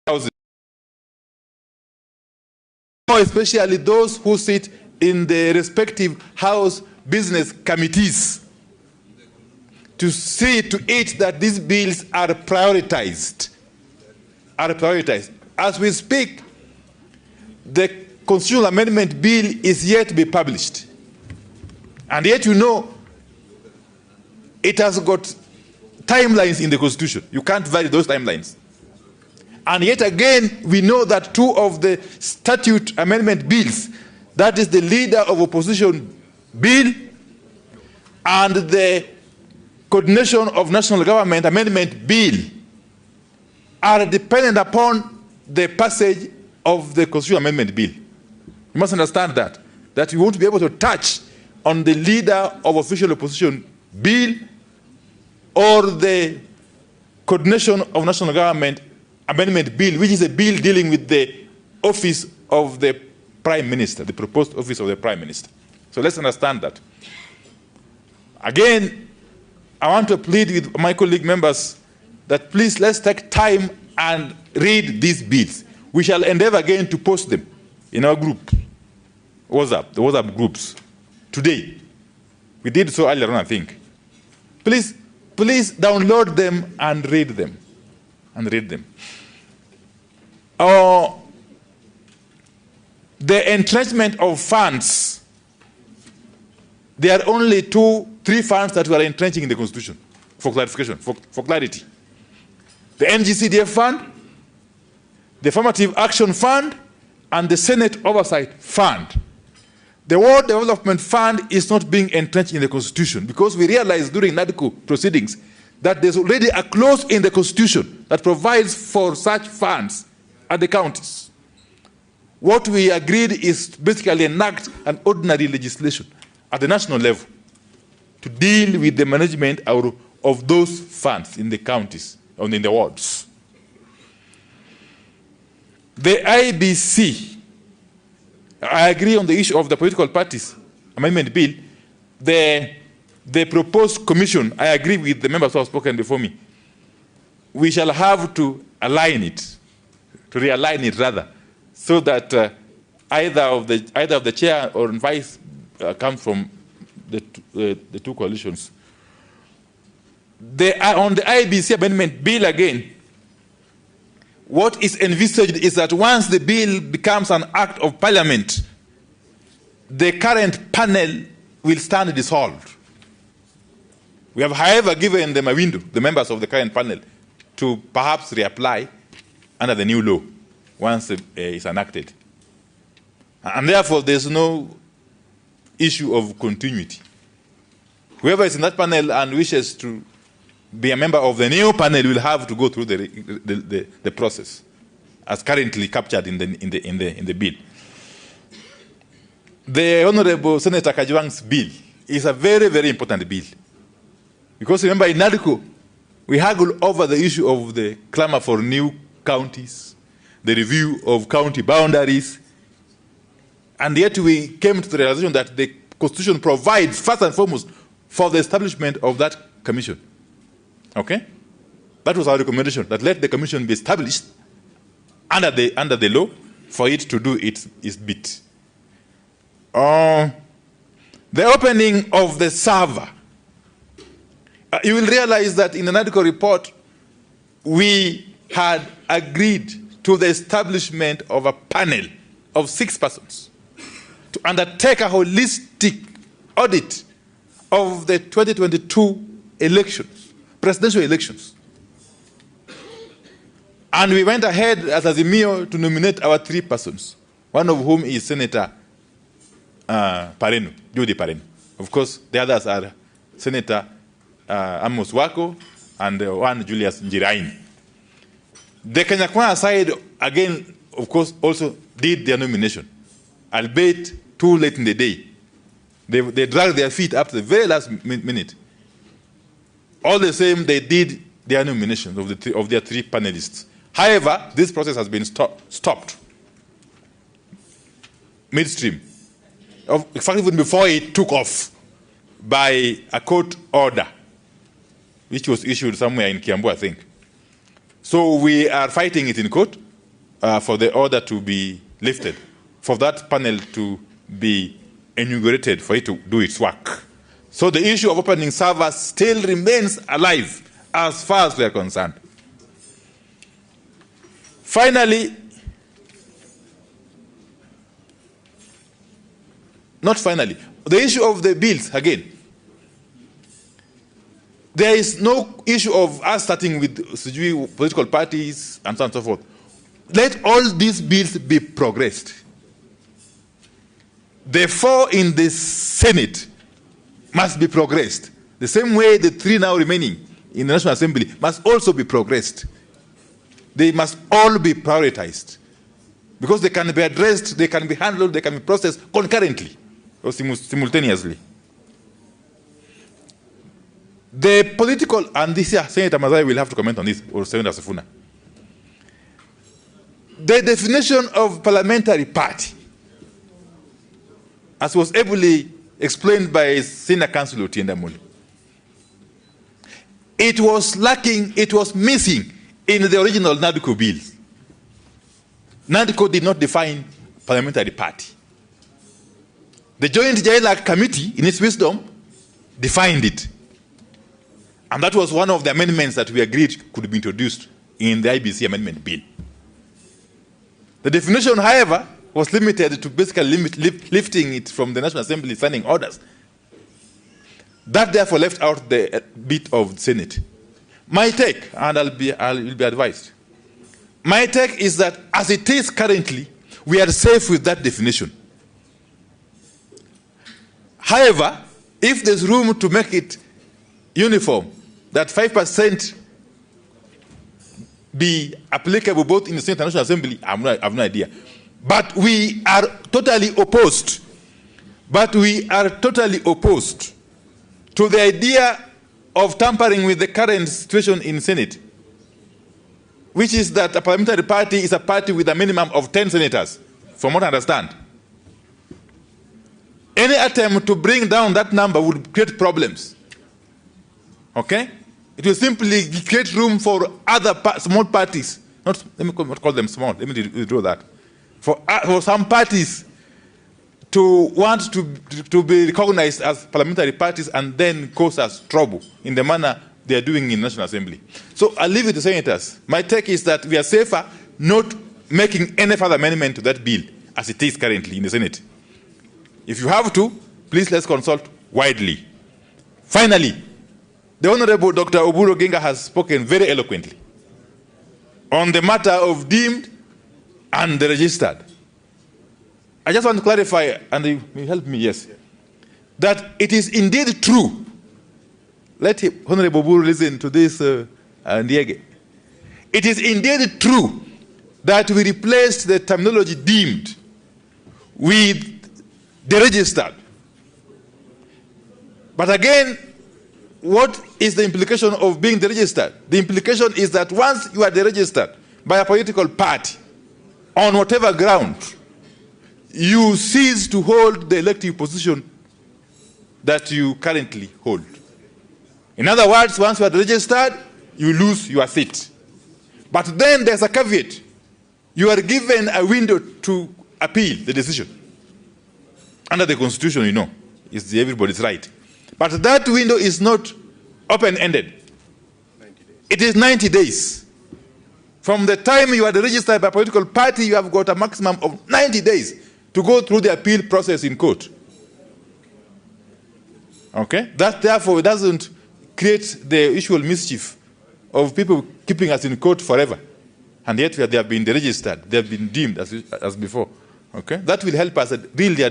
houses, especially those who sit in the respective house business committees, to see to it that these bills are prioritized. As we speak, the constitutional amendment bill is yet to be published. And yet, you know, it has got timelines in the Constitution. You can't vary those timelines. And yet again, we know that two of the statute amendment bills, that is the Leader of Opposition Bill and the Coordination of National Government Amendment Bill, are dependent upon the passage of the Constitutional Amendment Bill. You must understand that you won't be able to touch on the Leader of Official Opposition Bill or the Coordination of National Government Amendment Bill, which is a bill dealing with the office of the Prime Minister, the proposed office of the Prime Minister. So let's understand that. Again, I want to plead with my colleague members that please let's take time and read these bills. We shall endeavor again to post them in our group, the WhatsApp groups, today. We did so earlier on, I think. Please download them and read them. The entrenchment of funds, there are only 3 funds that we are entrenching in the Constitution, for clarification, for clarity. The NGCDF Fund, the Affirmative Action Fund, and the Senate Oversight Fund. The World Development Fund is not being entrenched in the Constitution because we realized during NADCO proceedings that there's already a clause in the Constitution that provides for such funds at the counties. What we agreed is basically enact an ordinary legislation at the national level to deal with the management of those funds in the counties and in the wards. The IBC, I agree on the issue of the political parties amendment bill. The proposed commission, I agree with the members who have spoken before me. We shall have to align it, to realign it rather, so that either of the chair or vice comes from the two coalitions. On the IBC amendment bill again, what is envisaged is that once the bill becomes an act of parliament, the current panel will stand dissolved. We have, however, given them a window, the members of the current panel, to perhaps reapply under the new law once it is enacted. And therefore, there's no issue of continuity. Whoever is in that panel and wishes to be a member of the new panel will have to go through the process as currently captured in the bill. The Honorable Senator Kajwang's bill is a very, very important bill. Because remember, in NADCO, we haggled over the issue of the clamor for new counties, the review of county boundaries, and yet we came to the realization that the Constitution provides, first and foremost, for the establishment of that commission. Okay? That was our recommendation, that let the commission be established under the law for it to do its bit. The opening of the server. You will realize that in the NADCO report, we had agreed to the establishment of a panel of 6 persons to undertake a holistic audit of the 2022 elections, presidential elections. And we went ahead as Azimio to nominate our 3 persons, one of whom is Senator Judy Pareno. Of course, the others are Senator Amos Wako and one Julius Njirain. The Kenyakwa side, again, of course, also did their nomination, albeit too late in the day. They dragged their feet up to the very last minute. All the same, they did their nominations of their 3 panelists. However, this process has been stopped midstream. In fact, even before it took off by a court order, which was issued somewhere in Kiambu, I think. So we are fighting it in court. for the order to be lifted, for that panel to be inaugurated, for it to do its work. So the issue of opening servers still remains alive as far as we are concerned. Finally, not finally, the issue of the bills again. There is no issue of us starting with political parties and so on and so forth. Let all these bills be progressed. The 4 in the Senate must be progressed. The same way the 3 now remaining in the National Assembly must also be progressed. They must all be prioritized because they can be addressed, they can be handled, they can be processed concurrently or simultaneously. The political, and this year Senator Mazai will have to comment on this, or Senator Sifuna. The definition of parliamentary party, as was ably explained by Senior Counsel Otienda Muli, it was lacking, it was missing in the original NADCO bill. NADCO did not define parliamentary party. The Joint Jaila Committee, in its wisdom, defined it. And that was one of the amendments that we agreed could be introduced in the IBC amendment bill. The definition, however, was limited to basically lifting it from the National Assembly signing orders. That therefore left out the bit of the Senate. My take, and I'll be advised, my take is that as it is currently, we are safe with that definition. However, if there's room to make it uniform, that 5% be applicable both in the Senate and National Assembly, I have no idea. But we are totally opposed. But we are totally opposed to the idea of tampering with the current situation in Senate, which is that a parliamentary party is a party with a minimum of 10 senators, from what I understand. Any attempt to bring down that number would create problems. Okay? It will simply create room for other small parties. Let me not call them small. Let me withdraw that. For some parties to want to be recognized as parliamentary parties and then cause us trouble in the manner they are doing in the National Assembly. So I'll leave it to senators. My take is that we are safer not making any further amendment to that bill as it is currently in the Senate. If you have to, please let's consult widely. Finally, the Honorable Dr. Oburu Oginga has spoken very eloquently on the matter of deemed and the registered. I just want to clarify, and you help me, yes, that it is indeed true. Let Honorable Oburu listen to this, Ndiege. It is indeed true that we replaced the terminology deemed with the registered. But again, what is the implication of being deregistered? The implication is that once you are deregistered by a political party, on whatever ground, you cease to hold the elective position that you currently hold. In other words, once you are registered, you lose your seat. But then there's a caveat. You are given a window to appeal the decision. Under the Constitution, you know, it's everybody's right. But that window is not open-ended. It is 90 days. From the time you are registered by a political party, you have got a maximum of 90 days to go through the appeal process in court. Okay? That therefore doesn't create the usual mischief of people keeping us in court forever. And yet they have been deregistered, they have been deemed as before. Okay? That will help us really